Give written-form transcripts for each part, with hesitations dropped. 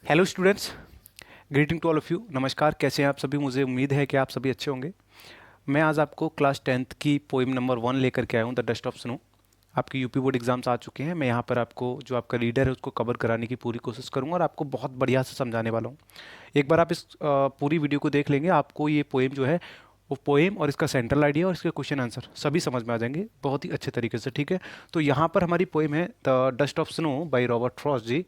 Hello students, greeting to all of you. नमस्कार, कैसे हैं आप सभी? मुझे उम्मीद है कि आप सभी अच्छे होंगे। मैं आज आपको क्लास 10th की पोएम नंबर 1 लेकर के आया हूँ, द डस्ट ऑफ स्नो। आपके यूपी बोर्ड एग्जाम्स आ चुके हैं। मैं यहाँ पर आपको जो आपका रीडर है उसको कवर कराने की पूरी कोशिश करूँगा और आपको बहुत बढ़िया से समझाने वाला हूँ। एक बार आप इस पूरी वीडियो को देख लेंगे, आपको ये पोएम जो है वो पोएम और इसका सेंट्रल आइडिया और इसके क्वेश्चन आंसर सभी समझ में आ जाएंगे बहुत ही अच्छे तरीके से। ठीक है, तो यहाँ पर हमारी पोएम है the dust of snow by Robert Frost ji.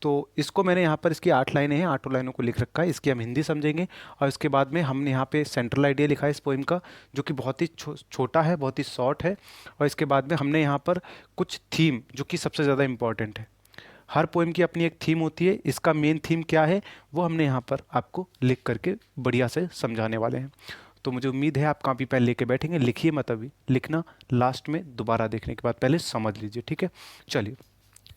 तो इसको मैंने यहाँ पर, इसकी 8 लाइनें हैं, 8 लाइनों को लिख रखा है। इसकी हम हिंदी समझेंगे और इसके बाद में हमने यहाँ पे सेंट्रल आइडिया लिखा है इस पोएम का, जो कि बहुत ही छोटा है, बहुत ही शॉर्ट है। और इसके बाद में हमने यहाँ पर कुछ थीम, जो कि सबसे ज़्यादा इंपॉर्टेंट है। हर पोएम की अपनी एक थीम होती है, इसका मेन थीम क्या है वो हमने यहाँ पर आपको लिख करके बढ़िया से समझाने वाले हैं। तो मुझे उम्मीद है आप कॉपी पेन लेके बैठेंगे। लिखिए मत, अभी लिखना लास्ट में दोबारा देखने के बाद, पहले समझ लीजिए। ठीक है, चलिए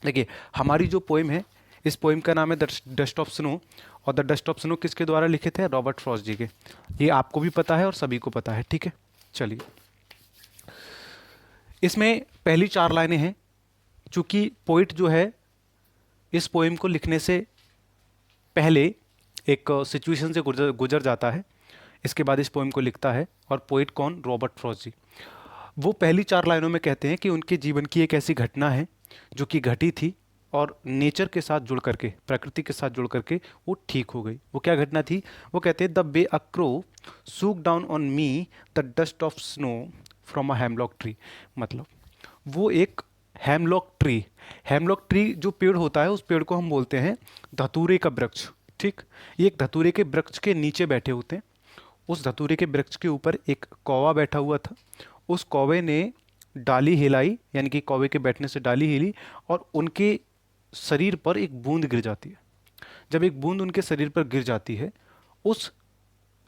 देखिए, हमारी जो पोएम है, इस पोएम का नाम है द डस्ट ऑफ स्नो। और द डस्ट ऑफ स्नो किसके द्वारा लिखे थे? रॉबर्ट फ्रॉस्ट जी के। ये आपको भी पता है और सभी को पता है। ठीक है, चलिए, इसमें पहली 4 लाइनें हैं। चूंकि पोइट जो है इस पोएम को लिखने से पहले एक सिचुएशन से गुजर गुजर जाता है, इसके बाद इस पोएम को लिखता है। और पोइट कौन? रॉबर्ट फ्रॉस्ट जी। वो पहली 4 लाइनों में कहते हैं कि उनके जीवन की एक ऐसी घटना है जो कि घटी थी और नेचर के साथ जुड़ करके, प्रकृति के साथ जुड़ करके वो ठीक हो गई। वो क्या घटना थी? वो कहते हैं the way a crow shook down on me the dust of snow from a hemlock tree. मतलब वो एक हेमलॉक ट्री जो पेड़ होता है, उस पेड़ को हम बोलते हैं धतूरे का वृक्ष। ठीक, ये एक धतूरे के वृक्ष के नीचे बैठे होते हैं। उस धतूरे के वृक्ष के ऊपर एक कौवा बैठा हुआ था। उस कौवे ने डाली हिलाई, यानी कि कौवे के बैठने से डाली हिली और उनके शरीर पर एक बूंद गिर जाती है। जब एक बूंद उनके शरीर पर गिर जाती है, उस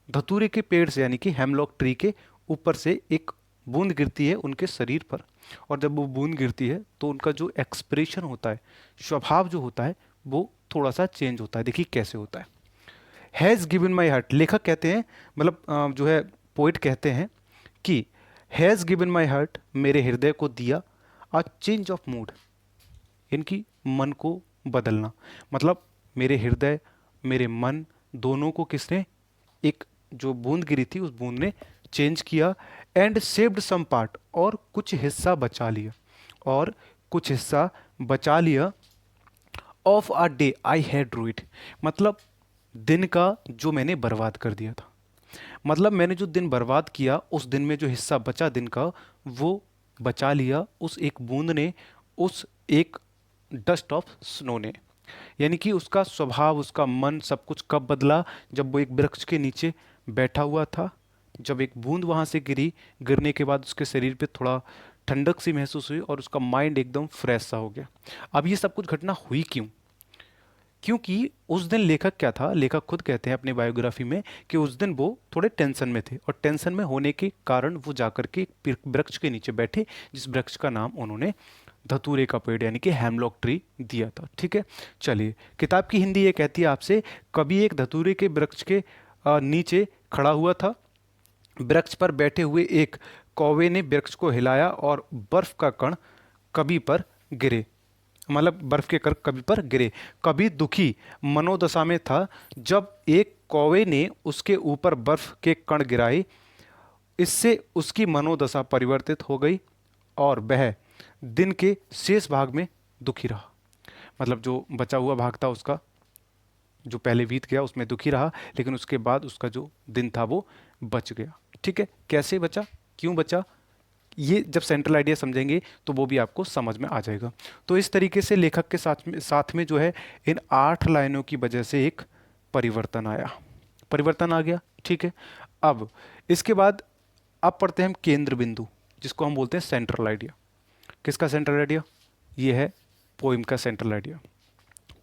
धतूरे के पेड़ से, यानी कि हेमलॉक ट्री के ऊपर से एक बूंद गिरती है उनके शरीर पर। और जब वो बूंद गिरती है तो उनका जो एक्सप्रेशन होता है, स्वभाव जो होता है, वो थोड़ा सा चेंज होता है। देखिए कैसे होता है। हैज़ गिवन माई हार्ट, लेखक कहते हैं, मतलब जो है पोइट कहते हैं कि हैज़ गिवन माई हार्ट, मेरे हृदय को दिया अ चेंज ऑफ मूड, इनकी मन को बदलना। मतलब मेरे हृदय, मेरे मन दोनों को किसने, एक जो बूंद गिरी थी उस बूंद ने चेंज किया। एंड सेव्ड सम पार्ट, और कुछ हिस्सा बचा लिया, और कुछ हिस्सा बचा लिया of a day I had rued. मतलब दिन का जो मैंने बर्बाद कर दिया था। मतलब मैंने जो दिन बर्बाद किया, उस दिन में जो हिस्सा बचा दिन का, वो बचा लिया उस एक बूंद ने, उस एक डस्ट ऑफ स्नो ने। यानी कि उसका स्वभाव, उसका मन, सब कुछ कब बदला? जब वो एक वृक्ष के नीचे बैठा हुआ था, जब एक बूंद वहाँ से गिरी, गिरने के बाद उसके शरीर पे थोड़ा ठंडक सी महसूस हुई और उसका माइंड एकदम फ्रेश सा हो गया। अब ये सब कुछ घटना हुई क्यों? क्योंकि उस दिन लेखक क्या था, लेखक खुद कहते हैं अपनी बायोग्राफी में कि उस दिन वो थोड़े टेंशन में थे, और टेंशन में होने के कारण वो जाकर के एक वृक्ष के नीचे बैठे, जिस वृक्ष का नाम उन्होंने धतूरे का पेड़ यानी कि हेमलॉक ट्री दिया था। ठीक है, चलिए, किताब की हिंदी ये कहती है आपसे, कभी एक धतूरे के वृक्ष के नीचे खड़ा हुआ था, वृक्ष पर बैठे हुए एक कौवे ने वृक्ष को हिलाया और बर्फ का कण कभी पर गिरे। मतलब बर्फ के कण कभी पर गिरे। कभी दुखी मनोदशा में था, जब एक कौवे ने उसके ऊपर बर्फ के कण गिराए, इससे उसकी मनोदशा परिवर्तित हो गई और वह दिन के शेष भाग में दुखी रहा। मतलब जो बचा हुआ भाग था उसका, जो पहले बीत गया, उसमें दुखी रहा, लेकिन उसके बाद उसका जो दिन था वो बच गया। ठीक है, कैसे बचा, क्यों बचा, ये जब सेंट्रल आइडिया समझेंगे तो वो भी आपको समझ में आ जाएगा। तो इस तरीके से लेखक के साथ में जो है, इन 8 लाइनों की वजह से एक परिवर्तन आया, परिवर्तन आ गया। ठीक है, अब इसके बाद अब पढ़ते हैं हम केंद्र बिंदु, जिसको हम बोलते हैं सेंट्रल आइडिया। किसका सेंट्रल आइडिया? ये है पोइम का सेंट्रल आइडिया।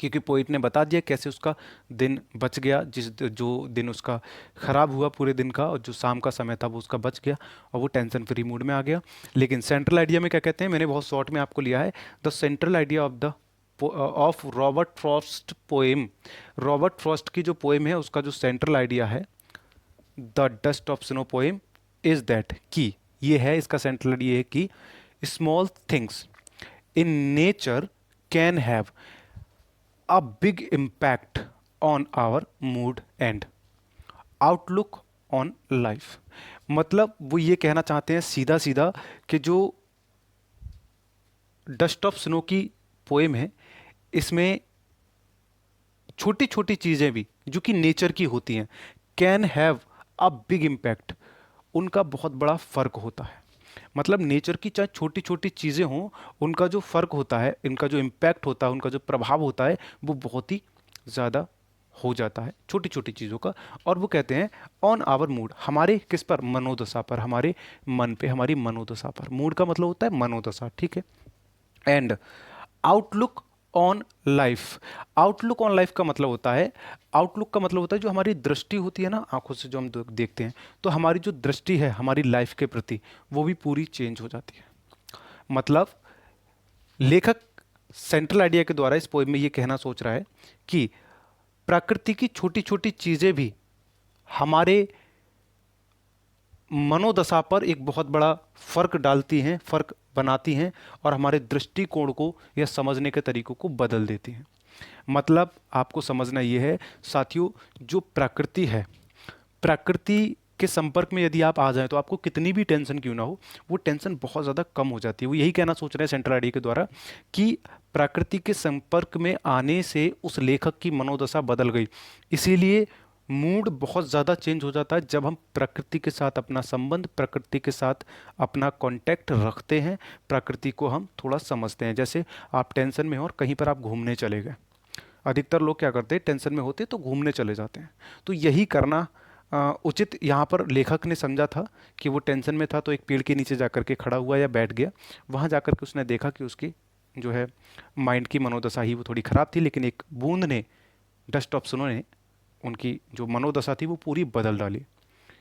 क्योंकि पोइट ने बता दिया कैसे उसका दिन बच गया, जो दिन उसका खराब हुआ पूरे दिन का, और जो शाम का समय था वो उसका बच गया और वो टेंशन फ्री मूड में आ गया। लेकिन सेंट्रल आइडिया में क्या कहते हैं, मैंने बहुत शॉर्ट में आपको लिया है, the central idea of Robert Frost poem. Robert Frost की जो पोएम है उसका जो सेंट्रल आइडिया है the dust of snow poem is that, कि ये है, इसका सेंट्रल आइडिया है कि small things in nature can have a big impact on our mood and outlook on life. मतलब वो ये कहना चाहते हैं सीधा सीधा कि जो डस्ट ऑफ स्नो की पोएम है, इसमें छोटी छोटी चीज़ें भी जो कि नेचर की होती हैं can have a big impact, उनका बहुत बड़ा फर्क होता है। मतलब नेचर की चाहे छोटी छोटी चीज़ें हों, उनका जो फर्क होता है, इनका जो इम्पैक्ट होता है, उनका जो प्रभाव होता है, वो बहुत ही ज़्यादा हो जाता है छोटी छोटी चीज़ों का। और वो कहते हैं ऑन आवर मूड, हमारे किस पर, मनोदशा पर, हमारे मन पे, हमारी मनोदशा पर। मूड का मतलब होता है मनोदशा, ठीक है। And outlook on life, outlook on life का मतलब होता है, आउटलुक का मतलब होता है जो हमारी दृष्टि होती है ना, आंखों से जो हम देखते हैं, तो हमारी जो दृष्टि है हमारी लाइफ के प्रति, वो भी पूरी चेंज हो जाती है। मतलब लेखक सेंट्रल आइडिया के द्वारा इस पोएम में ये कहना सोच रहा है कि प्रकृति की छोटी छोटी चीजें भी हमारे मनोदशा पर एक बहुत बड़ा फर्क डालती हैं, फर्क बनाती हैं, और हमारे दृष्टिकोण को या समझने के तरीकों को बदल देती हैं। मतलब आपको समझना ये है साथियों, जो प्रकृति है, प्रकृति के संपर्क में यदि आप आ जाएं तो आपको कितनी भी टेंशन क्यों ना हो, वो टेंशन बहुत ज़्यादा कम हो जाती है। वो यही कहना सोच रहे हैं सेंट्रल आइडिया के द्वारा कि प्रकृति के संपर्क में आने से उस लेखक की मनोदशा बदल गई। इसीलिए मूड बहुत ज़्यादा चेंज हो जाता है जब हम प्रकृति के साथ अपना संबंध, प्रकृति के साथ अपना कांटेक्ट रखते हैं, प्रकृति को हम थोड़ा समझते हैं। जैसे आप टेंशन में हो और कहीं पर आप घूमने चले गए, अधिकतर लोग क्या करते हैं, टेंशन में होते तो घूमने चले जाते हैं। तो यही करना उचित यहाँ पर लेखक ने समझा था कि वो टेंशन में था तो एक पेड़ के नीचे जाकर के खड़ा हुआ या बैठ गया। वहाँ जाकर के उसने देखा कि उसकी जो है माइंड की मनोदशा ही वो थोड़ी ख़राब थी, लेकिन एक बूंद ने, डस्ट ऑफ स्नो ने, उनकी जो मनोदशा थी वो पूरी बदल डाली।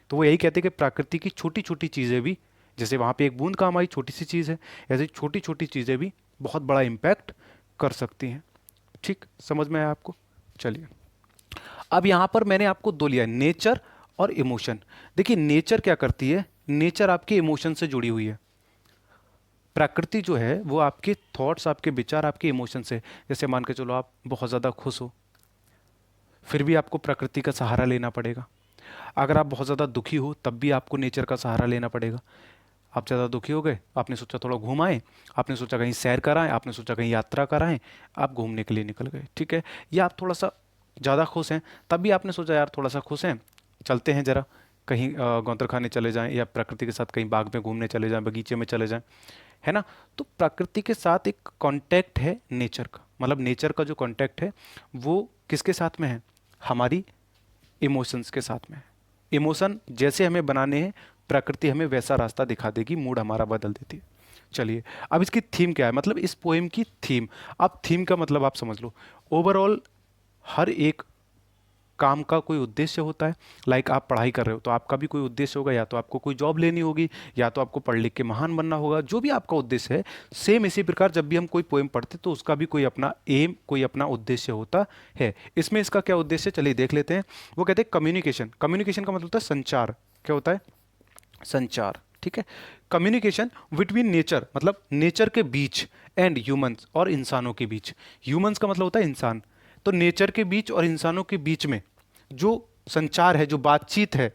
तो वो यही कहते हैं कि प्रकृति की छोटी छोटी चीज़ें भी, जैसे वहाँ पे एक बूंद काम आई, छोटी सी चीज़ है, ऐसे छोटी छोटी चीज़ें भी बहुत बड़ा इम्पैक्ट कर सकती हैं। ठीक समझ में आया आपको? चलिए, अब यहाँ पर मैंने आपको दो लिया, नेचर और इमोशन। देखिए नेचर क्या करती है, नेचर आपके इमोशन से जुड़ी हुई है। प्रकृति जो है वो आपके थॉट्स, आपके विचार, आपके इमोशन से, जैसे मान के चलो आप बहुत ज़्यादा खुश हो, फिर भी आपको प्रकृति का सहारा लेना पड़ेगा। अगर आप बहुत ज़्यादा दुखी हो तब भी आपको नेचर का सहारा लेना पड़ेगा। आप ज़्यादा दुखी हो गए, आपने सोचा थोड़ा घूम आए, आपने सोचा कहीं सैर कराएं, आपने सोचा कहीं यात्रा कराएं, आप घूमने के लिए निकल गए, ठीक है। या आप थोड़ा सा ज़्यादा खुश हैं, तब भी आपने सोचा यार थोड़ा सा खुश हैं, चलते हैं ज़रा कहीं गौंतर खाने चले जाएं, या प्रकृति के साथ कहीं बाग में घूमने चले जाएं, बगीचे में चले जाएं, है ना। तो प्रकृति के साथ एक कांटेक्ट है नेचर का, मतलब नेचर का जो कांटेक्ट है वो किसके साथ में है, हमारी इमोशंस के साथ में है। इमोशन जैसे हमें बनाने हैं, प्रकृति हमें वैसा रास्ता दिखा देगी, मूड हमारा बदल देती है। चलिए, अब इसकी थीम क्या है, मतलब इस पोएम की थीम। अब थीम का मतलब आप समझ लो, ओवरऑल हर एक काम का कोई उद्देश्य होता है। लाइक आप पढ़ाई कर रहे हो तो आपका भी कोई उद्देश्य होगा, या तो आपको कोई जॉब लेनी होगी, या तो आपको पढ़ लिख के महान बनना होगा, जो भी आपका उद्देश्य है। सेम इसी प्रकार जब भी हम कोई पोएम पढ़ते तो उसका भी कोई अपना एम, कोई अपना उद्देश्य होता है। इसमें इसका क्या उद्देश्य, चलिए देख लेते हैं। वो कहते हैं कम्युनिकेशन। कम्युनिकेशन का मतलब होता है संचार। क्या होता है, संचार, ठीक है। कम्युनिकेशन बिटवीन नेचर, मतलब नेचर के बीच, एंड ह्यूमंस, और इंसानों के बीच। ह्यूमंस का मतलब होता है इंसान, तो नेचर के बीच और इंसानों के बीच में जो संचार है, जो बातचीत है।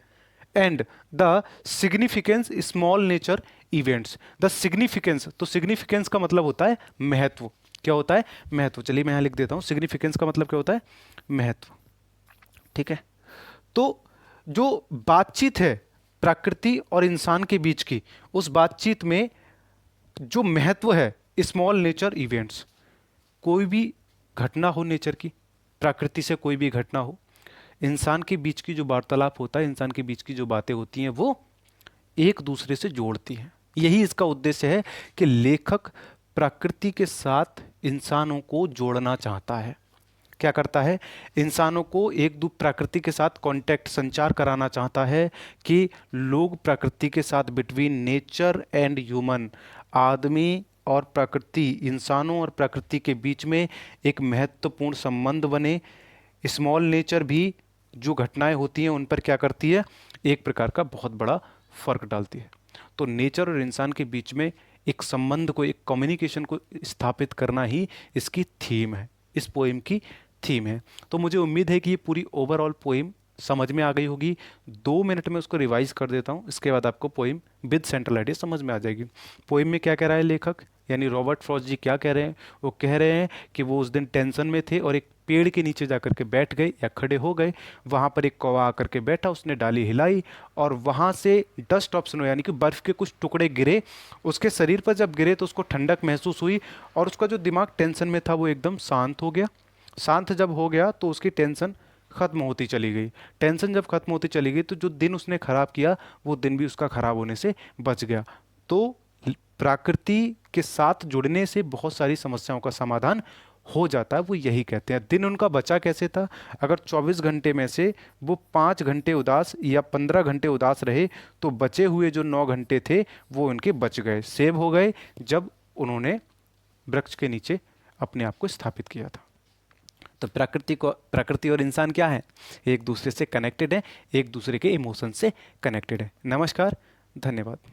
And the significance small nature events. The significance, तो सिग्निफिकेंस का मतलब होता है महत्व। क्या होता है, महत्व। चलिए मैं यहां लिख देता हूं, सिग्निफिकेंस का मतलब क्या होता है, महत्व, ठीक है। तो जो बातचीत है प्रकृति और इंसान के बीच की, उस बातचीत में जो महत्व है, स्मॉल नेचर इवेंट्स, कोई भी घटना हो नेचर की, प्रकृति से कोई भी घटना हो, इंसान के बीच की जो वार्तालाप होता है, इंसान के बीच की जो बातें होती हैं, वो एक दूसरे से जोड़ती हैं। यही इसका उद्देश्य है कि लेखक प्रकृति के साथ इंसानों को जोड़ना चाहता है। क्या करता है, इंसानों को एक दो प्रकृति के साथ कांटेक्ट, संचार कराना चाहता है कि लोग प्रकृति के साथ, बिटवीन नेचर एंड ह्यूमन, आदमी और प्रकृति, इंसानों और प्रकृति के बीच में एक महत्वपूर्ण संबंध बने। स्मॉल नेचर भी जो घटनाएं होती हैं उन पर क्या करती है, एक प्रकार का बहुत बड़ा फर्क डालती है। तो नेचर और इंसान के बीच में एक संबंध को, एक कम्युनिकेशन को स्थापित करना ही इसकी थीम है, इस पोएम की थीम है। तो मुझे उम्मीद है कि ये पूरी ओवरऑल पोइम समझ में आ गई होगी। 2 मिनट में उसको रिवाइज कर देता हूँ, इसके बाद आपको पोइम विद सेंट्रल आइडिया समझ में आ जाएगी। पोइम में क्या कह रहा है लेखक, यानी रॉबर्ट फ्रॉस्ट जी क्या कह रहे हैं? वो कह रहे हैं कि वो उस दिन टेंशन में थे और एक पेड़ के नीचे जा करके बैठ गए या खड़े हो गए। वहाँ पर एक कौवा आकर के बैठा, उसने डाली हिलाई और वहाँ से डस्ट ऑफ स्नो यानी कि बर्फ़ के कुछ टुकड़े गिरे। उसके शरीर पर जब गिरे तो उसको ठंडक महसूस हुई और उसका जो दिमाग टेंशन में था वो एकदम शांत हो गया। शांत जब हो गया तो उसकी टेंशन खत्म होती चली गई। टेंशन जब खत्म होती चली गई तो जो दिन उसने खराब किया वो दिन भी उसका खराब होने से बच गया। तो प्रकृति के साथ जुड़ने से बहुत सारी समस्याओं का समाधान हो जाता है, वो यही कहते हैं। दिन उनका बचा कैसे था? अगर 24 घंटे में से वो 5 घंटे उदास या 15 घंटे उदास रहे तो बचे हुए जो 9 घंटे थे वो उनके बच गए, सेव हो गए, जब उन्होंने वृक्ष के नीचे अपने आप को स्थापित किया था। तो प्रकृति और इंसान क्या है? एक दूसरे से कनेक्टेड है, एक दूसरे के इमोशन से कनेक्टेड है। नमस्कार, धन्यवाद।